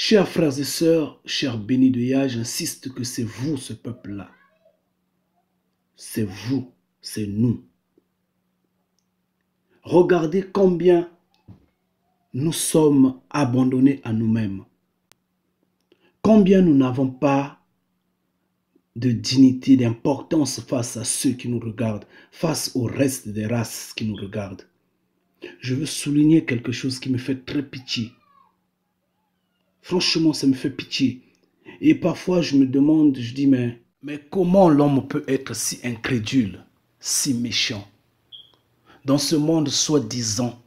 Chers frères et sœurs, chers bénis de Yah, j'insiste que c'est vous, ce peuple-là. C'est vous, c'est nous. Regardez combien nous sommes abandonnés à nous-mêmes. Combien nous n'avons pas de dignité, d'importance face à ceux qui nous regardent, face au reste des races qui nous regardent. Je veux souligner quelque chose qui me fait très pitié. Franchement, ça me fait pitié. Et parfois, je me demande, je dis, mais comment l'homme peut être si incrédule, si méchant, dans ce monde soi-disant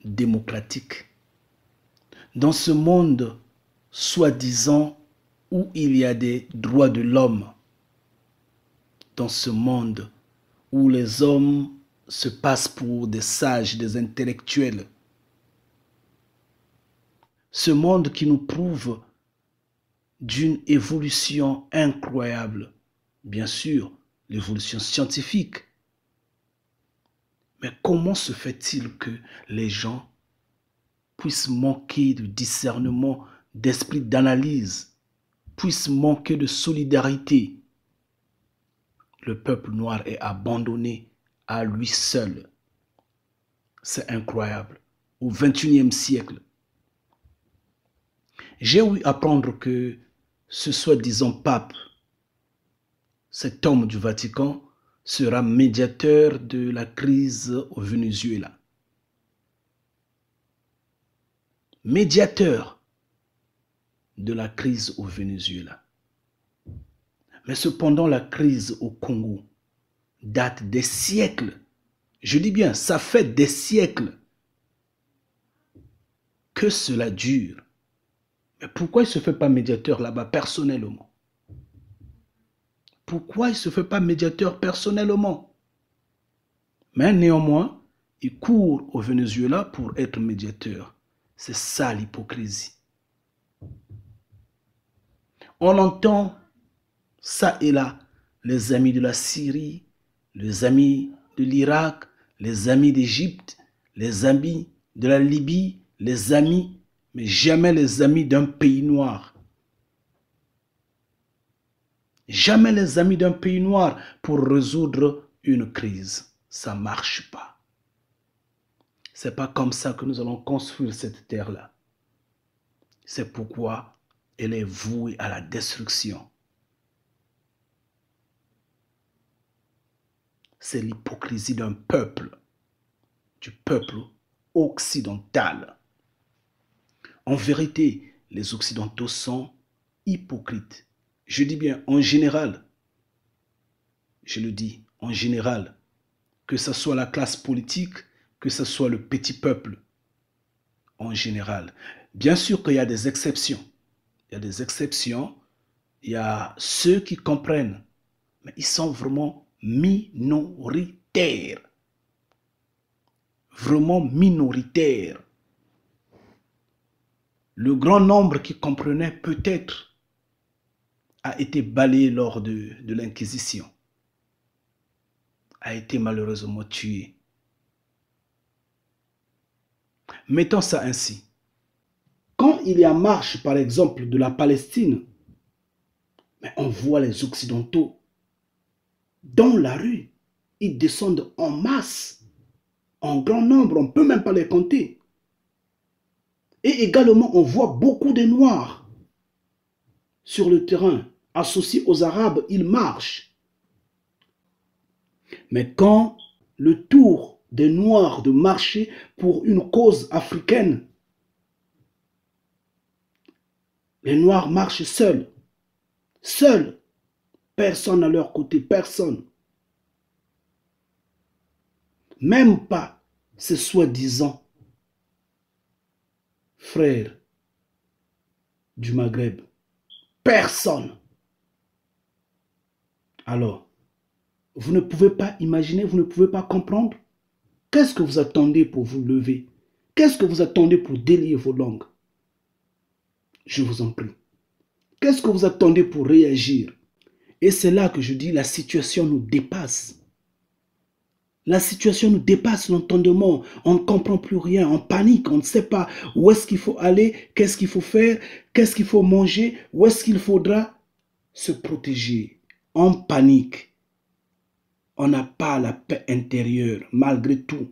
démocratique, dans ce monde soi-disant où il y a des droits de l'homme, dans ce monde où les hommes se passent pour des sages, des intellectuels. Ce monde qui nous prouve d'une évolution incroyable. Bien sûr, l'évolution scientifique. Mais comment se fait-il que les gens puissent manquer de discernement, d'esprit d'analyse, puissent manquer de solidarité? Le peuple noir est abandonné à lui seul. C'est incroyable. Au XXIe siècle, j'ai eu à apprendre que ce soi-disant pape, cet homme du Vatican, sera médiateur de la crise au Venezuela. Médiateur de la crise au Venezuela. Mais cependant, la crise au Congo date des siècles. Je dis bien, ça fait des siècles que cela dure. Mais pourquoi il ne se fait pas médiateur là-bas personnellement? Pourquoi il ne se fait pas médiateur personnellement? Mais néanmoins, il court au Venezuela pour être médiateur. C'est ça l'hypocrisie. On entend ça et là, les amis de la Syrie, les amis de l'Irak, les amis d'Égypte, les amis de la Libye, les amis, mais jamais les amis d'un pays noir. Jamais les amis d'un pays noir pour résoudre une crise. Ça ne marche pas. Ce n'est pas comme ça que nous allons construire cette terre-là. C'est pourquoi elle est vouée à la destruction. C'est l'hypocrisie d'un peuple, du peuple occidental. En vérité, les Occidentaux sont hypocrites. Je dis bien en général, je le dis en général, que ce soit la classe politique, que ce soit le petit peuple, en général. Bien sûr qu'il y a des exceptions. Il y a des exceptions, il y a ceux qui comprennent, mais ils sont vraiment minoritaires. Vraiment minoritaires. Le grand nombre qui comprenait peut-être a été balayé lors de l'Inquisition, a été malheureusement tué. Mettons ça ainsi. Quand il y a marche, par exemple, de la Palestine, mais on voit les Occidentaux dans la rue. Ils descendent en masse, en grand nombre, on ne peut même pas les compter. Et également, on voit beaucoup de Noirs sur le terrain, associés aux Arabes, ils marchent. Mais quand le tour des Noirs de marcher pour une cause africaine, les Noirs marchent seuls. Seuls. Personne à leur côté, personne. Même pas ces soi-disant frères du Maghreb. Personne. Alors, vous ne pouvez pas imaginer, vous ne pouvez pas comprendre. Qu'est-ce que vous attendez pour vous lever? Qu'est-ce que vous attendez pour délier vos langues? Je vous en prie. Qu'est-ce que vous attendez pour réagir? Et c'est là que je dis, la situation nous dépasse. La situation nous dépasse l'entendement. On ne comprend plus rien. On panique. On ne sait pas où est-ce qu'il faut aller, qu'est-ce qu'il faut faire, qu'est-ce qu'il faut manger, où est-ce qu'il faudra se protéger. On panique. On n'a pas la paix intérieure malgré tout.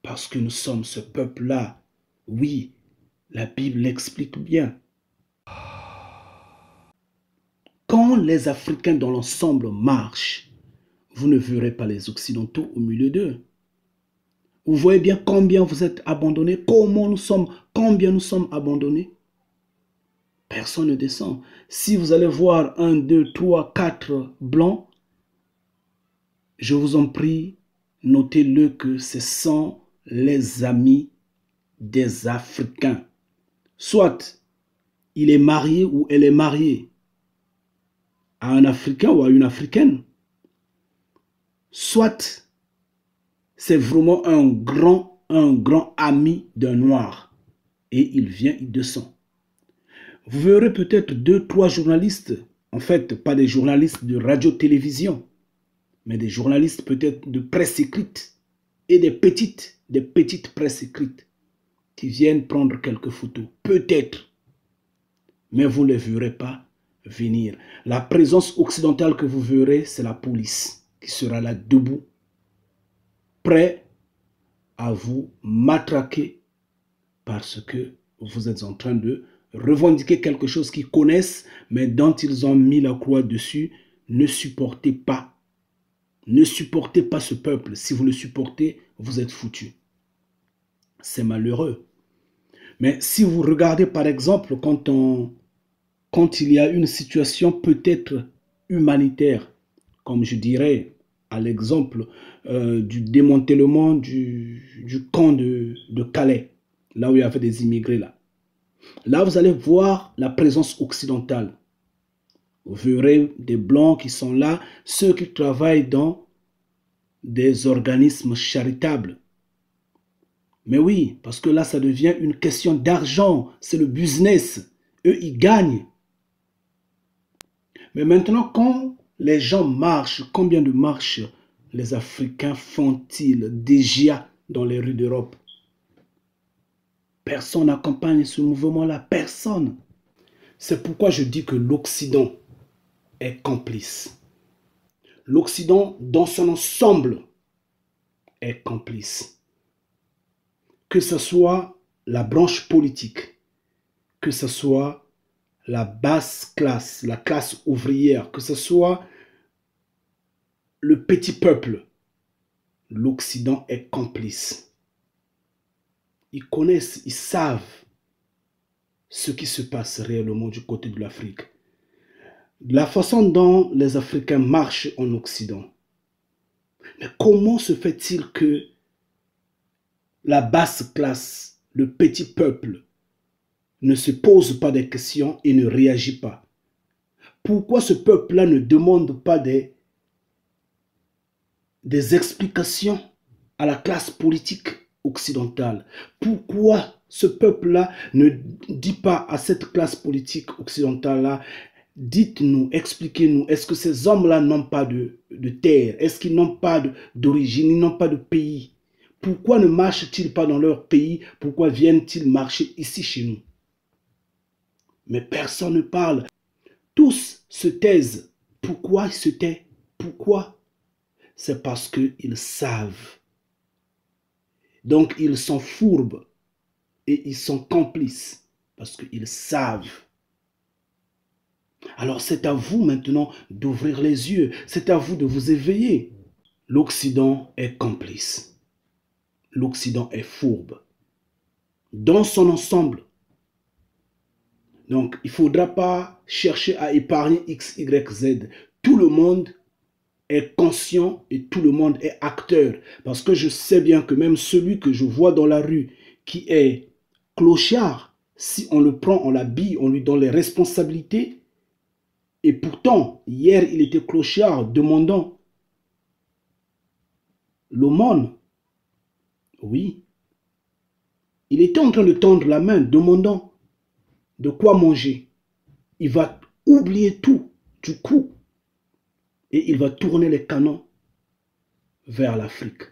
Parce que nous sommes ce peuple-là. Oui, la Bible l'explique bien. Quand les Africains dans l'ensemble marchent, vous ne verrez pas les Occidentaux au milieu d'eux. Vous voyez bien combien vous êtes abandonnés, combien nous sommes abandonnés. Personne ne descend. Si vous allez voir 1, 2, 3, 4 blancs, je vous en prie, notez-le que ce sont les amis des Africains. Soit il est marié ou elle est mariée à un Africain ou à une Africaine. Soit c'est vraiment un grand ami d'un Noir. Et il vient, il descend. Vous verrez peut-être 2, 3 journalistes, en fait, pas des journalistes de radio-télévision, mais des journalistes peut-être de presse écrite et des petites presses écrites qui viennent prendre quelques photos. Peut-être, mais vous ne les verrez pas venir. La présence occidentale que vous verrez, c'est la police qui sera là debout, prêt à vous matraquer parce que vous êtes en train de revendiquer quelque chose qu'ils connaissent, mais dont ils ont mis la croix dessus. Ne supportez pas. Ne supportez pas ce peuple. Si vous le supportez, vous êtes foutus. C'est malheureux. Mais si vous regardez par exemple quand il y a une situation peut-être humanitaire, comme je dirais à l'exemple du démantèlement du camp de Calais, là où il y avait des immigrés là. Là, vous allez voir la présence occidentale. Vous verrez des blancs qui sont là, ceux qui travaillent dans des organismes charitables. Mais oui, parce que là, ça devient une question d'argent. C'est le business. Eux, ils gagnent. Mais maintenant, quand les gens marchent, combien de marches les Africains font-ils déjà dans les rues d'Europe? Personne n'accompagne ce mouvement-là. Personne. C'est pourquoi je dis que l'Occident est complice. L'Occident, dans son ensemble, est complice. Que ce soit la branche politique, que ce soit la basse classe, la classe ouvrière, que ce soit le petit peuple, l'Occident est complice. Ils connaissent, ils savent ce qui se passe réellement du côté de l'Afrique. La façon dont les Africains marchent en Occident. Mais comment se fait-il que la basse classe, le petit peuple, ne se pose pas des questions et ne réagit pas? Pourquoi ce peuple-là ne demande pas des explications à la classe politique occidentale? Pourquoi ce peuple-là ne dit pas à cette classe politique occidentale-là, dites-nous, expliquez-nous, est-ce que ces hommes-là n'ont pas de terre? Est-ce qu'ils n'ont pas d'origine? Ils n'ont pas de pays? Pourquoi ne marchent-ils pas dans leur pays? Pourquoi viennent-ils marcher ici chez nous? Mais personne ne parle. Tous se taisent. Pourquoi ils se taisent? Pourquoi? C'est parce qu'ils savent. Donc ils sont fourbes et ils sont complices parce qu'ils savent. Alors c'est à vous maintenant d'ouvrir les yeux. C'est à vous de vous éveiller. L'Occident est complice. L'Occident est fourbe. Dans son ensemble. Donc il ne faudra pas chercher à épargner X, Y, Z. Tout le monde est conscient et tout le monde est acteur. Parce que je sais bien que même celui que je vois dans la rue qui est clochard, si on le prend, on l'habille, on lui donne les responsabilités. Et pourtant, hier, il était clochard demandant l'aumône. Oui. Il était en train de tendre la main, demandant de quoi manger. Il va oublier tout du coup. Et il va tourner les canons vers l'Afrique.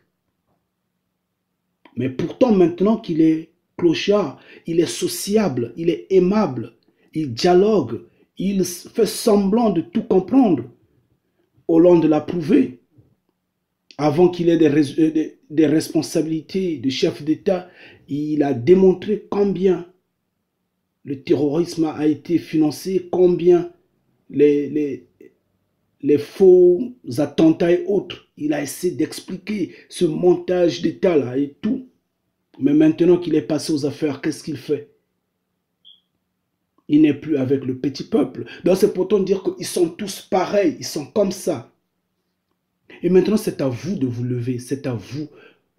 Mais pourtant, maintenant qu'il est clochard, il est sociable, il est aimable, il dialogue, il fait semblant de tout comprendre. Hollande l'a prouvé. Avant qu'il ait des responsabilités de chef d'État, il a démontré combien le terrorisme a été financé, combien les faux attentats et autres. Il a essayé d'expliquer ce montage d'État-là et tout. Mais maintenant qu'il est passé aux affaires, qu'est-ce qu'il fait? Il n'est plus avec le petit peuple. Donc c'est pourtant dire qu'ils sont tous pareils, ils sont comme ça. Et maintenant, c'est à vous de vous lever, c'est à vous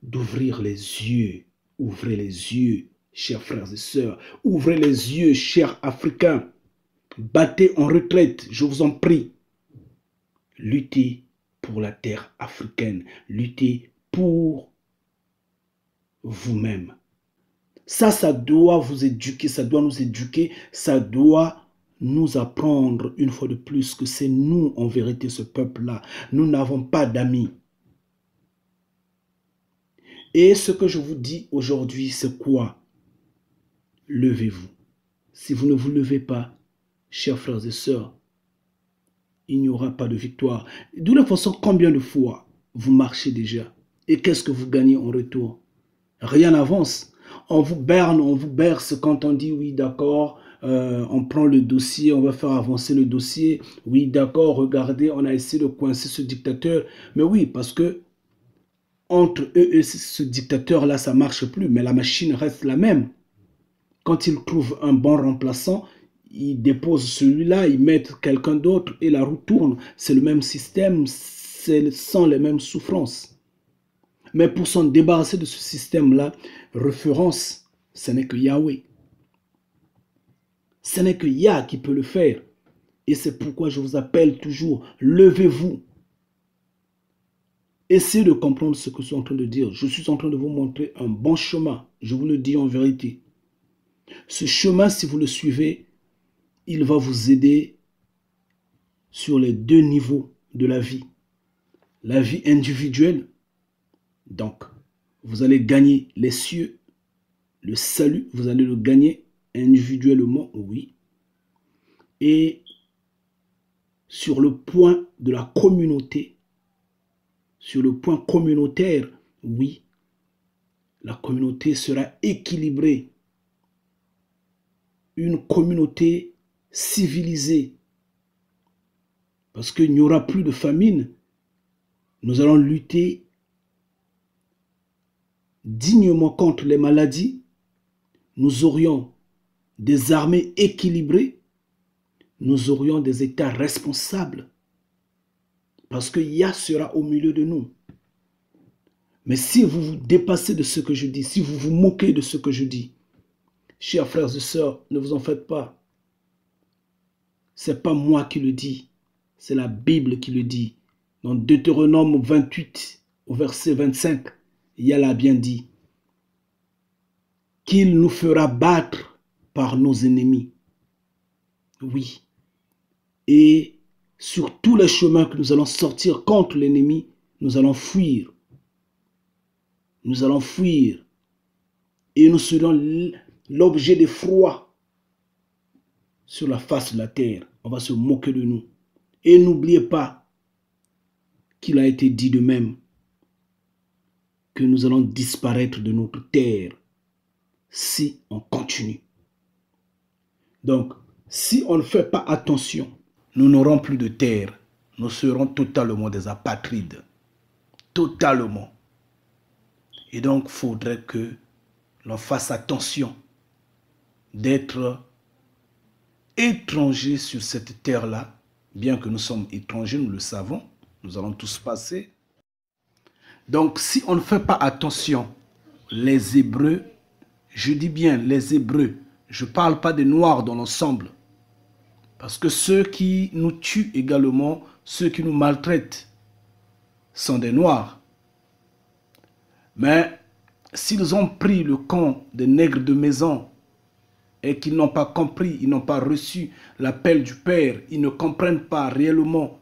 d'ouvrir les yeux. Ouvrez les yeux, chers frères et sœurs. Ouvrez les yeux, chers Africains. Battez en retraite, je vous en prie. Luttez pour la terre africaine. Luttez pour vous-même. Ça doit vous éduquer, ça doit nous éduquer, ça doit nous apprendre une fois de plus que c'est nous en vérité ce peuple-là. Nous n'avons pas d'amis. Et ce que je vous dis aujourd'hui, c'est quoi? Levez-vous. Si vous ne vous levez pas, chers frères et sœurs, il n'y aura pas de victoire. De toute façon, combien de fois vous marchez déjà? Et qu'est-ce que vous gagnez en retour? Rien n'avance. On vous berne, on vous berce quand on dit oui, d'accord, on prend le dossier, on va faire avancer le dossier. Oui, d'accord, regardez, on a essayé de coincer ce dictateur. Mais oui, parce que entre eux et ce dictateur-là, ça ne marche plus. Mais la machine reste la même. Quand ils trouvent un bon remplaçant, ils déposent celui-là, ils mettent quelqu'un d'autre et la roue tourne. C'est le même système, c'est sans les mêmes souffrances. Mais pour s'en débarrasser de ce système-là, référence, ce n'est que Yahweh. Ce n'est que Yah qui peut le faire. Et c'est pourquoi je vous appelle toujours, levez-vous. Essayez de comprendre ce que je suis en train de dire. Je suis en train de vous montrer un bon chemin. Je vous le dis en vérité. Ce chemin, si vous le suivez, il va vous aider sur les deux niveaux de la vie. La vie individuelle, donc vous allez gagner les cieux, le salut, vous allez le gagner individuellement, oui. Et sur le point de la communauté, sur le point communautaire, oui, la communauté sera équilibrée. Une communauté civilisée. Parce qu'il n'y aura plus de famine. Nous allons lutter dignement contre les maladies. Nous aurions des armées équilibrées. Nous aurions des États responsables. Parce que Yah sera au milieu de nous. Mais si vous vous dépassez de ce que je dis, si vous vous moquez de ce que je dis, chers frères et sœurs, ne vous en faites pas. Ce n'est pas moi qui le dis, c'est la Bible qui le dit. Dans Deutéronome 28, au verset 25, Yah l'a bien dit. Qu'il nous fera battre par nos ennemis. Oui. Et sur tous les chemins que nous allons sortir contre l'ennemi, nous allons fuir. Nous allons fuir. Et nous serons l'objet d'effroi sur la face de la terre. On va se moquer de nous. Et n'oubliez pas qu'il a été dit de même que nous allons disparaître de notre terre si on continue. Donc, si on ne fait pas attention, nous n'aurons plus de terre. Nous serons totalement des apatrides. Totalement. Et donc, il faudrait que l'on fasse attention d'être étrangers sur cette terre-là. Bien que nous sommes étrangers, nous le savons. Nous allons tous passer. Donc, si on ne fait pas attention, les Hébreux, je dis bien les Hébreux, je ne parle pas des Noirs dans l'ensemble. Parce que ceux qui nous tuent également, ceux qui nous maltraitent, sont des Noirs. Mais s'ils ont pris le camp des nègres de maison et qu'ils n'ont pas compris, ils n'ont pas reçu l'appel du Père, ils ne comprennent pas réellement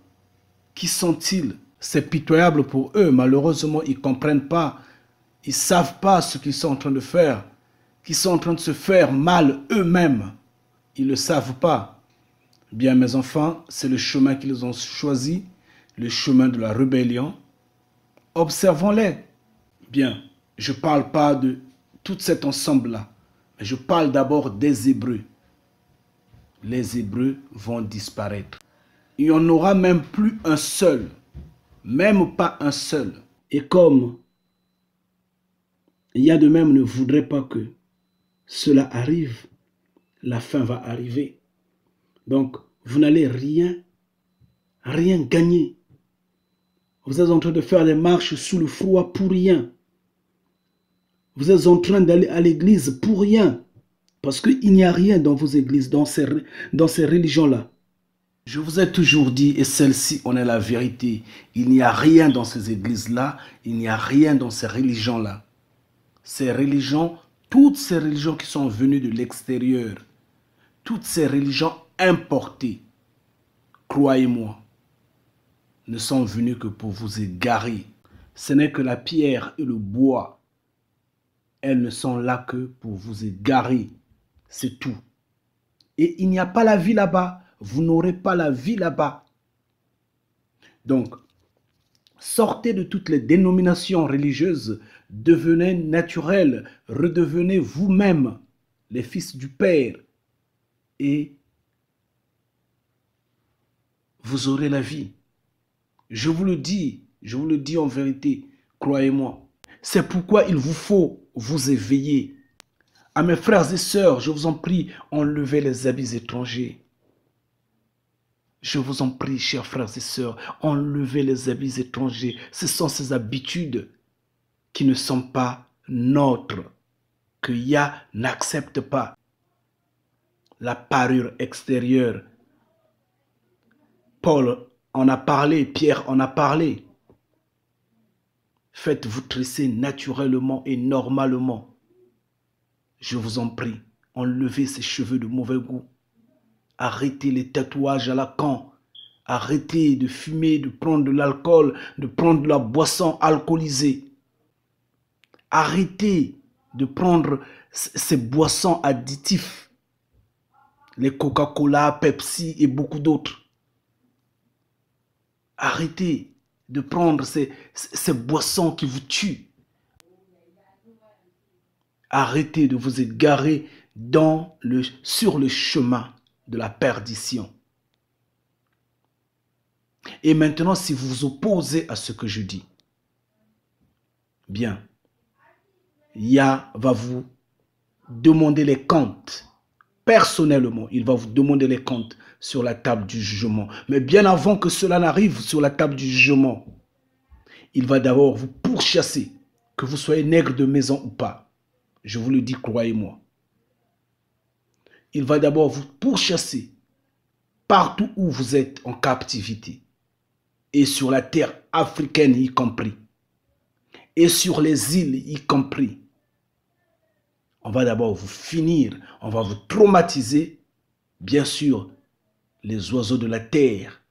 qui sont-ils, C'est pitoyable pour eux. Malheureusement, ils ne comprennent pas. Ils ne savent pas ce qu'ils sont en train de faire. Qu'ils sont en train de se faire mal eux-mêmes. Ils ne le savent pas. Bien, mes enfants, c'est le chemin qu'ils ont choisi, le chemin de la rébellion. Observons-les. Bien, je ne parle pas de tout cet ensemble-là, mais je parle d'abord des Hébreux. Les Hébreux vont disparaître. Il n'y en aura même plus un seul, même pas un seul. Et comme il y a de même ne voudrait pas que cela arrive, la fin va arriver. Donc, vous n'allez rien gagner. Vous êtes en train de faire des marches sous le froid pour rien. Vous êtes en train d'aller à l'église pour rien. Parce qu'il n'y a rien dans vos églises, dans ces religions-là. Je vous ai toujours dit, et celle-ci en est la vérité, il n'y a rien dans ces églises-là, il n'y a rien dans ces religions-là. Ces religions, toutes ces religions qui sont venues de l'extérieur, toutes ces religions importées, croyez-moi, ne sont venues que pour vous égarer. Ce n'est que la pierre et le bois. Elles ne sont là que pour vous égarer. C'est tout. Et il n'y a pas la vie là-bas. Vous n'aurez pas la vie là-bas. Donc, sortez de toutes les dénominations religieuses. Devenez naturels. Redevenez vous-même les fils du Père. Et vous aurez la vie. Je vous le dis en vérité, croyez-moi. C'est pourquoi il vous faut vous éveiller. À mes frères et sœurs, je vous en prie, enlevez les habits étrangers. Je vous en prie, chers frères et sœurs, enlevez les habits étrangers. Ce sont ces habitudes qui ne sont pas nôtres, que Yah n'accepte pas. La parure extérieure. Paul en a parlé, Pierre en a parlé. Faites-vous tresser naturellement et normalement. Je vous en prie, enlevez ces cheveux de mauvais goût. Arrêtez les tatouages à la con. Arrêtez de fumer, de prendre de l'alcool, de prendre de la boisson alcoolisée. Arrêtez de prendre ces boissons additifs. Les Coca-Cola, Pepsi et beaucoup d'autres. Arrêtez de prendre ces boissons qui vous tuent. Arrêtez de vous égarer sur le chemin de la perdition. Et maintenant, si vous vous opposez à ce que je dis, bien, Yah va vous demander les comptes. Personnellement, il va vous demander les comptes sur la table du jugement. Mais bien avant que cela n'arrive sur la table du jugement, il va d'abord vous pourchasser, que vous soyez nègre de maison ou pas. Je vous le dis, croyez-moi. Il va d'abord vous pourchasser partout où vous êtes en captivité. Et sur la terre africaine y compris. Et sur les îles y compris. On va d'abord vous finir, on va vous traumatiser. Bien sûr, les oiseaux de la terre,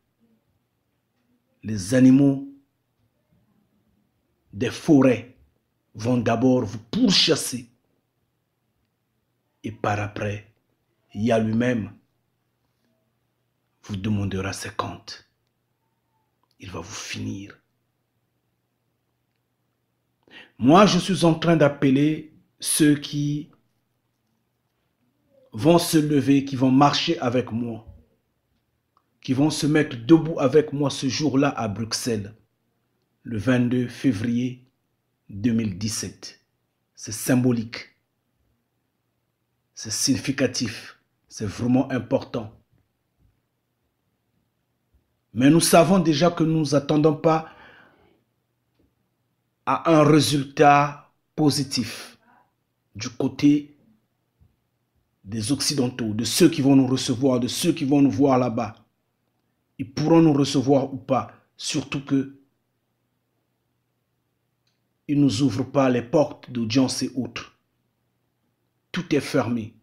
les animaux des forêts vont d'abord vous pourchasser. Et par après, Yah lui-même vous demandera ses comptes. Il va vous finir. Moi, je suis en train d'appeler ceux qui vont se lever, qui vont marcher avec moi, qui vont se mettre debout avec moi ce jour-là à Bruxelles, le 22 février 2017. C'est symbolique, c'est significatif, c'est vraiment important. Mais nous savons déjà que nous nous attendons pas à un résultat positif du côté des Occidentaux, de ceux qui vont nous recevoir, de ceux qui vont nous voir là-bas. Ils pourront nous recevoir ou pas, surtout que ils ne nous ouvrent pas les portes d'audience et autres. Tout est fermé.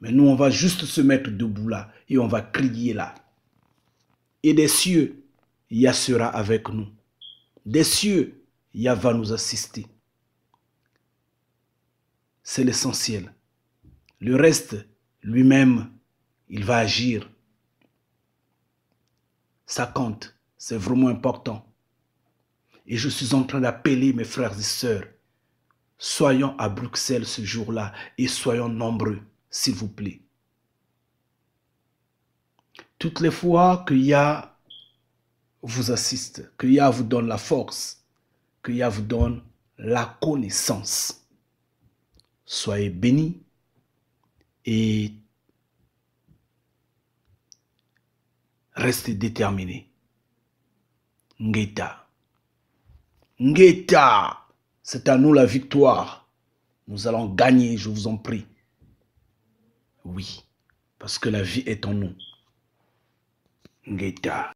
Mais nous, on va juste se mettre debout là et on va crier là. Et des cieux, Yah sera avec nous. Des cieux, Yah va nous assister. C'est l'essentiel. Le reste, lui-même, il va agir. Ça compte. C'est vraiment important. Et je suis en train d'appeler mes frères et sœurs. Soyons à Bruxelles ce jour-là et soyons nombreux, s'il vous plaît. Toutes les fois que Yah vous assiste, que Yah vous donne la force, que Yah vous donne la connaissance, soyez bénis et restez déterminés. Ngeta. Ngeta. C'est à nous la victoire. Nous allons gagner, je vous en prie. Oui, parce que la vie est en nous. Ngeta.